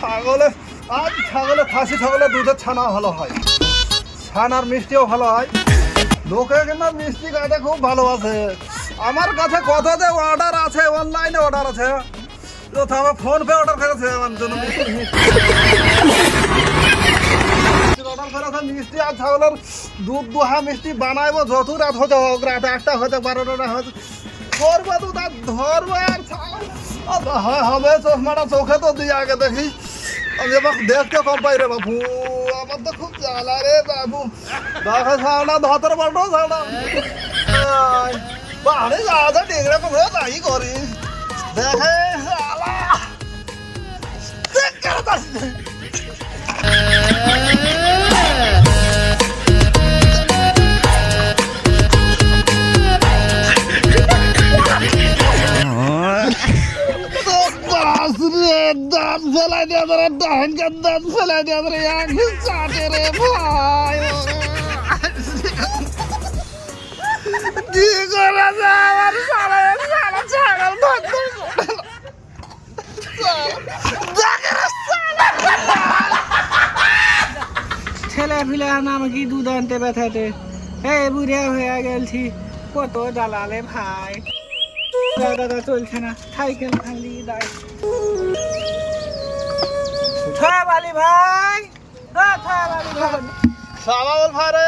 ছাগলে খাসি ছাগলের দুধের ছানা ভালো হয়, ছানার মিষ্টিও ভালো হয়। লোকে কিন্তু মিষ্টি খাইতে খুব ভালোবাসে। আমার কাছে কথাতে অর্ডার আছে, অনলাইনে অর্ডার আছে, তো আমার ফোন পে অর্ডার করেছে আমার জন্য অর্ডার করেছে মিষ্টি। আর ছাগলের দুধ দুহা মিষ্টি বানাইবো যত রাত হতে হোক, রাত 1টা হতে 12টা হতে ধরবো দুধ আর ধরবো। আর হবে চশমাটা চোখে তো দিয়ে আগে দেখি, আমি এবার দেখতে কম পাই রে বাবু, আমার তো খুব জ্বালা রে বাবু। দেখা ছাড়া ধতর পাল্টো ছাড়া বাড়ি যাওয়া যায় ডিগ্রে করে তাই করি দেখে দাঁত ফেলাই দিয়ে ধরে ডাইনকে দাঁত ফেলাই দিয়ে ধরে এক চাটে রে ভাই। কি করে আমার সারা সারা ছাগল ধরতে ছেলে ফিলে আমাকে দুধ আনতে ব্যথাতে এই বুড়ে হয়ে গেছি, কত জ্বালালে ভাই। দাদা চলছে না, সাইকেল খালি দায়। ছয়াবালি ভাই, ছয়াবালি ভাই, ছাগল ভারে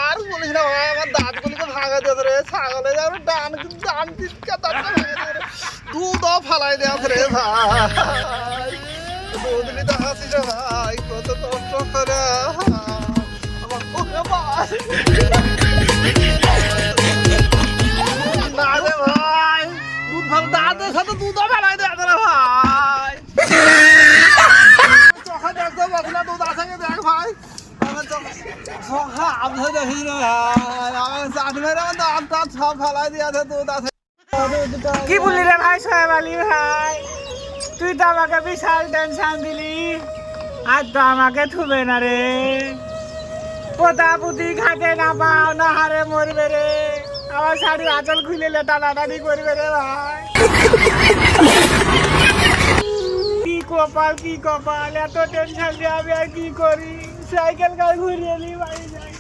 আর বলিস না ভাই, আমার দাঁতগুলিকে ভাঙা দিয়ে রে ছাগলে যাবে ডান ডান দিকে দাঁতটা ভেঙে দিয়ে দুধও ফালাই দেওয়া রে ভাই। দুধ নিতে হাসিস রে ভাই, কত কষ্ট করে না রে ভাই, দুধ ভালো দাঁতের সাথে দুধও ফেলাই দেওয়া রে ভাই। চোখে দেখতে পাচ্ছি না দুধ আছে কি দেখ ভাই, কি বললি রে ভাই ছয়াবালি ভাই, তুই তো আমাকে বিশাল টেনশন দিলি, আর তো আমাকে থুবে না রে। পোতা পুতি খাতে না পাও না হারে মরবে রে, আমার শাড়ি আঁচল খুলে টানাটানি করবে রে ভাই। কি কপাল কি কপাল, এত টেনশন দিয়ে আমি আর কি করি, সাইকেল কার ঘুরিয়ে নি বাড়ি যাই।